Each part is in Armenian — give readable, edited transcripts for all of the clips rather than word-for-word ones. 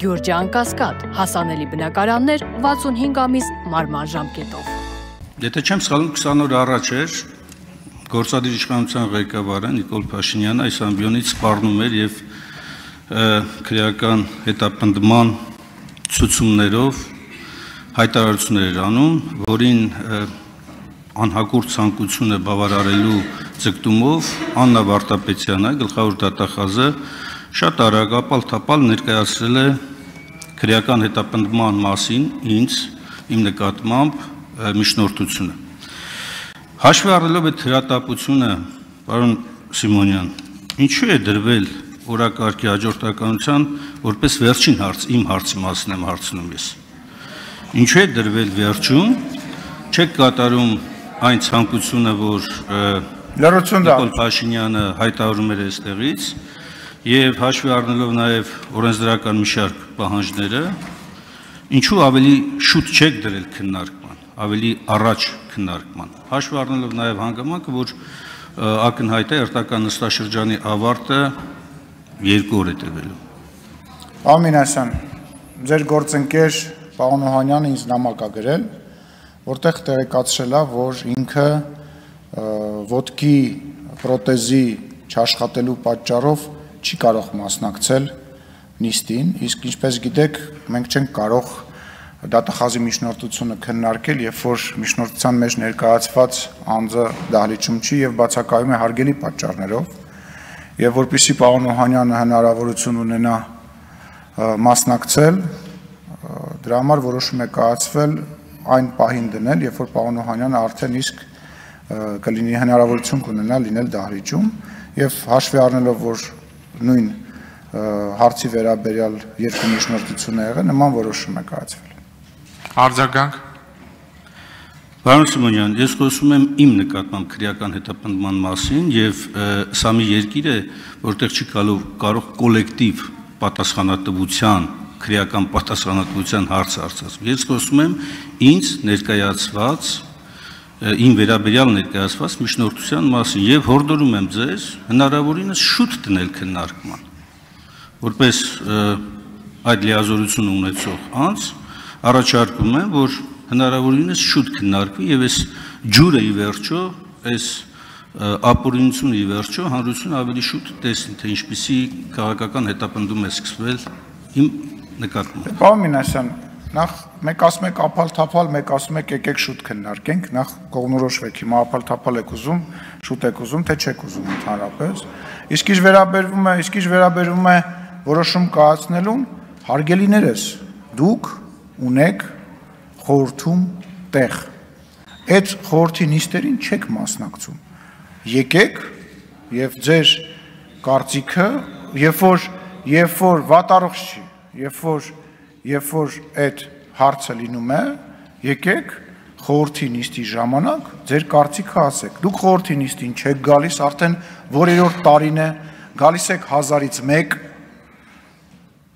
Գյուրջան Կասկադ, հասանելի բնակարաններ 65 ամիս մարման ժամկետով։ Եթե չեմ սխալվում, 20 օր առաջ էր գործադիր իշխանության ղեկավարը Նիկոլ Փաշինյանը այս ամբիոնից սպառնում էր եւ քրեական հետապնդման ցուցումներով հայտարարություններ էր անում, որին անհագուրդ ցանկությունը բավարարելու ձգտումով Աննա Վարդապետյանը, գլխավոր դատախազը, շատ արագ ապալ-թապալ ներկայացրել է քրեական հետապնդման մասին ինձ իմ նկատմամբ միջնորդությունը։ Հաշվի առնելով այդ հրատապությունը, պարոն Սիմոնյան, ինչու է դրվել օրակարգի հաջորդականության որպես վերջին հարց, իմ հարցի մասն եմ հարցնում ես։ Ինչու է դրվել վերջում, չեք կատարում այն ցանկությունը, որ Նիկոլ Փաշինյանը հայտարարում էր այստեղից, եւ հաշվի առնելով նաեւ օրենսդրական մի շարք պահանջները, ինչու ավելի շուտ չեք դրել քննարկման, ավելի առաջ քննարկման, հաշվի առնելով նաեւ հանգամանքը, որ ակնհայտ է երթական նստաշրջանի ավարտը 2 օր է տևելու։ Պարոն Մինասյան, ձեր գործընկեր պարոն Օհանյանը ինձ նամակ է գրել, որտեղ տեղեկացրել է, որ ինքը ոտքի պրոթեզի չաշխատելու պատճառով չի կարող մասնակցել նիստին, իսկ ինչպես գիտեք, մենք չենք կարող դատախազի միջնորդությունը քննարկել, երբ որ միջնորդության մեջ ներկայացված անձը դահլիճում չի եւ բացակայում է հարգելի պատճառներով, եւ որպեսզի պարոն Օհանյանը հնարավորություն ունենա մասնակցել, դրա համար որոշում է կայացվել այն պահին դնել, երբ որ պարոն Օհանյանը արդեն իսկ կլինի հնարավորություն կունենա լինել դահլիճում եւ հաշվի առնելով, որ նույն հարցի վերաբերյալ երկու միջնորդություն է եղել, նման որոշում է կայացվել։ Արձագանք։ Պարոն Սիմոնյան, ես խոսում եմ իմ նկատմամբ քրեական հետապնդման մասին եւ սա մի երկիր է, որտեղ չի կարող կոլեկտիվ պատասխանատվության, քրեական պատասխանատվության հարց արծարծել։ Ես խոսում եմ ինձ ներկայացված, իմ վերաբերյալ ներկայացված միջնորդության մասին եւ հորդորում եմ ձեզ հնարավորինս շուտ դնել քննարկման, որպես այդ լիազորությունը ունեցող անձ առաջարկում եմ, որ հնարավորինս շուտ քննարկվի եւ այս ջուրը ի վերջո, այս ապօրինությունը ի վերջո հանրությունը ավելի շուտ տեսնի, թե ինչպիսի քաղաքական հետապնդում է սկսվել իմ նկատմամբ։ Պարոն Մինասյան, նախ մեկ ասում եք ապալ-թափալ, մեկ ասում եք եկեք շուտ քննարկենք, նախ կողմնորոշվեք, հիմա ապալ-թափալ եք ուզում, շուտ եք ուզում, թե չեք ուզում ընդհանրապես։ Իսկ ինչ վերաբերվում է որոշում կայացնելուն, հարգելիներս, դուք ունեք խորհրդում տեղ։ Այդ խորհրդի նիստերին չեք մասնակցում։ Եկեք եւ ձեր կարծիքը, երբ որ վատառողջ չի, երբ որ այդ հարցը լինում է, եկեք խորհրդի նիստի ժամանակ ձեր կարծիքը ասեք։ Դուք խորհրդի նիստին չեք գալիս, արդեն որերորդ տարին է, գալիս եք 1000-ից 1,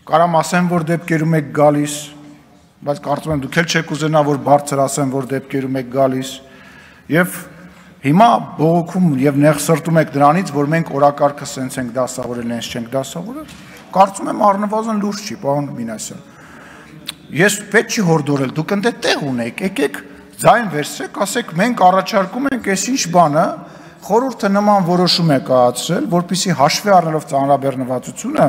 կարամ ասեմ, որ դեպքերում եք գալիս, բայց կարծում եմ դուք էլ չեք ուզենա, որ բարձր ասեմ, որ դեպքերում եք գալիս, եւ հիմա բողոքում եւ նեղսրտում եք դրանից, որ մենք օրակարգը սենց ենք դասավորել, հենց չենք դասավորել։ Կարծում եմ առնվազն լուրջ չի, պարոն Մինասյան։ Ես պետք չի հորդորել, դուք ընդ տեղ ունեք, եկեք ձայն վերցրեք, ասեք մենք առաջարկում ենք այս ինչ բանը, խորհուրդը նման որոշում է կայացրել, որպեսզի հաշվի առնելով ծանրաբեռնվածությունը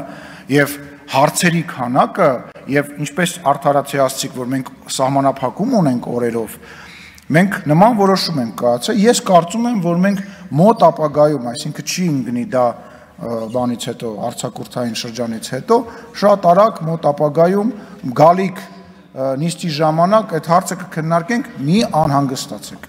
եւ հարցերի քանակը եւ ինչպես արդարացիացիք, որ մենք սահմանափակում ունենք օրերով, մենք նման որոշում ենք կայացրել։ Ես կարծում եմ, որ մենք մոտ ապագայում, այսինքն չի ընկնի դա բանից հետո, արձակուրդային շրջանից հետո, շատ արագ մոտ ապագայում գալիք նիստի ժամանակ այդ հարցը կքննարկենք, մի անհանգստացեք։